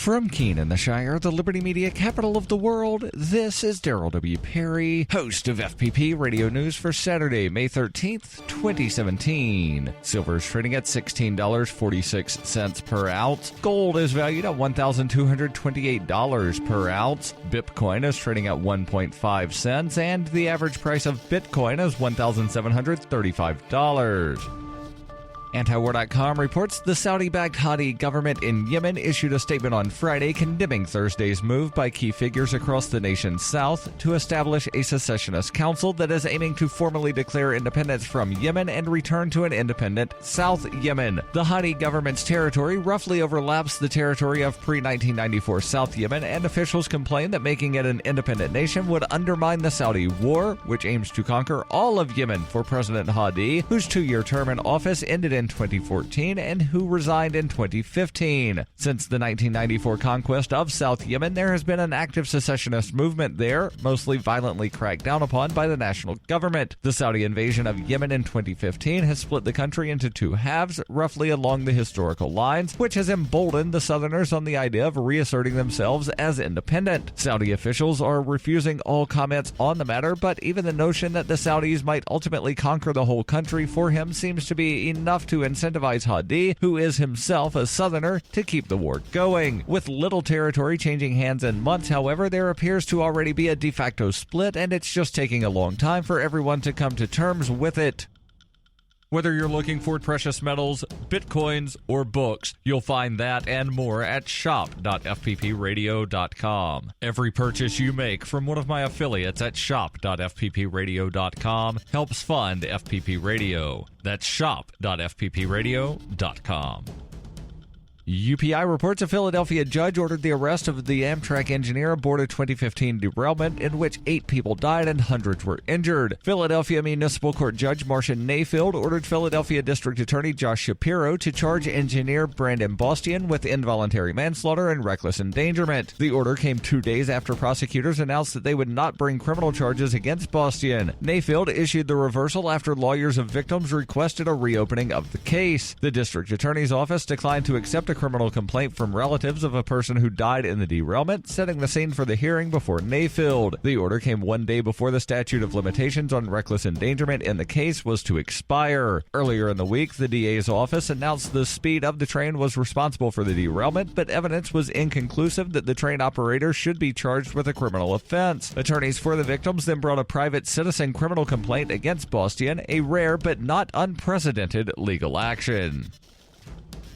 From Keene in the Shire, the Liberty Media capital of the world, this is Daryl W. Perry, host of FPP Radio News for Saturday, May 13th, 2017. Silver is trading at $16.46 per ounce. Gold is valued at $1,228 per ounce. Bitcoin is trading at 1.5 cents, and the average price of Bitcoin is $1,735. Antiwar.com reports the Saudi-backed Houthi government in Yemen issued a statement on Friday condemning Thursday's move by key figures across the nation's south to establish a secessionist council that is aiming to formally declare independence from Yemen and return to an independent South Yemen. The Houthi government's territory roughly overlaps the territory of pre-1994 South Yemen, and officials complain that making it an independent nation would undermine the Saudi war, which aims to conquer all of Yemen for President Hadi, whose two-year term in office ended in 2014 and who resigned in 2015. Since the 1994 conquest of South Yemen, there has been an active secessionist movement there, mostly violently cracked down upon by the national government. The Saudi invasion of Yemen in 2015 has split the country into two halves, roughly along the historical lines, which has emboldened the Southerners on the idea of reasserting themselves as independent. Saudi officials are refusing all comments on the matter, but even the notion that the Saudis might ultimately conquer the whole country for him seems to be enough to incentivize Hadi, who is himself a Southerner, to keep the war going. With little territory changing hands in months, however, there appears to already be a de facto split, and it's just taking a long time for everyone to come to terms with it. Whether you're looking for precious metals, bitcoins, or books, you'll find that and more at shop.fppradio.com. Every purchase you make from one of my affiliates at shop.fppradio.com helps fund FPP Radio. That's shop.fppradio.com. UPI reports a Philadelphia judge ordered the arrest of the Amtrak engineer aboard a 2015 derailment in which 8 people died and hundreds were injured. Philadelphia Municipal Court Judge Marcia Mayfield ordered Philadelphia District Attorney Josh Shapiro to charge engineer Brandon Bostian with involuntary manslaughter and reckless endangerment. The order came 2 days after prosecutors announced that they would not bring criminal charges against Bostian. Mayfield issued the reversal after lawyers of victims requested a reopening of the case. The district attorney's office declined to accept a criminal complaint from relatives of a person who died in the derailment, setting the scene for the hearing before Mayfield. The order came 1 day before the statute of limitations on reckless endangerment in the case was to expire. Earlier in the week, the DA's office announced the speed of the train was responsible for the derailment, but evidence was inconclusive that the train operator should be charged with a criminal offense. Attorneys for the victims then brought a private citizen criminal complaint against Bostian, a rare but not unprecedented legal action.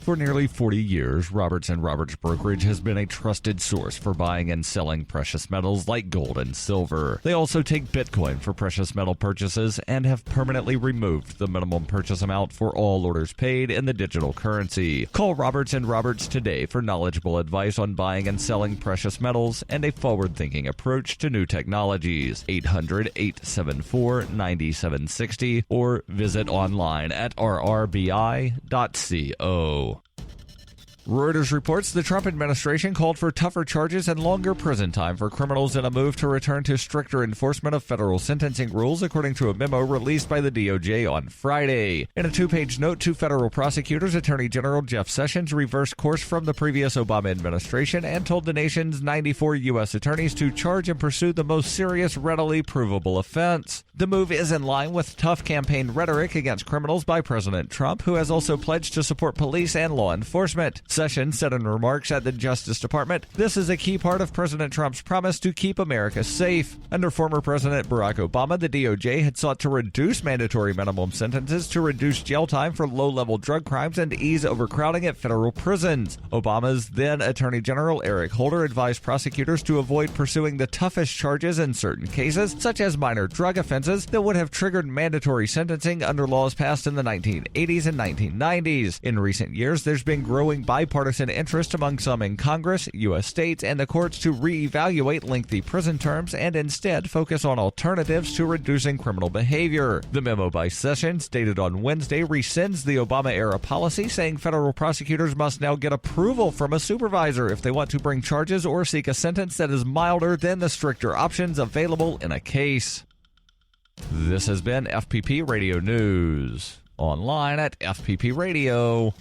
For nearly 40 years, Roberts & Roberts Brokerage has been a trusted source for buying and selling precious metals like gold and silver. They also take Bitcoin for precious metal purchases and have permanently removed the minimum purchase amount for all orders paid in the digital currency. Call Roberts & Roberts today for knowledgeable advice on buying and selling precious metals and a forward-thinking approach to new technologies. 800-874-9760 or visit online at rrbi.co. Reuters reports the Trump administration called for tougher charges and longer prison time for criminals in a move to return to stricter enforcement of federal sentencing rules, according to a memo released by the DOJ on Friday. In a 2-page note to federal prosecutors, Attorney General Jeff Sessions reversed course from the previous Obama administration and told the nation's 94 U.S. attorneys to charge and pursue the most serious, readily provable offense. The move is in line with tough campaign rhetoric against criminals by President Trump, who has also pledged to support police and law enforcement. Sessions said in remarks at the Justice Department, "This is a key part of President Trump's promise to keep America safe." Under former President Barack Obama, the DOJ had sought to reduce mandatory minimum sentences to reduce jail time for low-level drug crimes and ease overcrowding at federal prisons. Obama's then Attorney General Eric Holder advised prosecutors to avoid pursuing the toughest charges in certain cases, such as minor drug offenses that would have triggered mandatory sentencing under laws passed in the 1980s and 1990s. In recent years, there's been growing bipartisan interest among some in Congress, U.S. states, and the courts to reevaluate lengthy prison terms and instead focus on alternatives to reducing criminal behavior. The memo by Sessions, dated on Wednesday, rescinds the Obama-era policy, saying federal prosecutors must now get approval from a supervisor if they want to bring charges or seek a sentence that is milder than the stricter options available in a case. This has been FPP Radio News. Online at fppradio.com.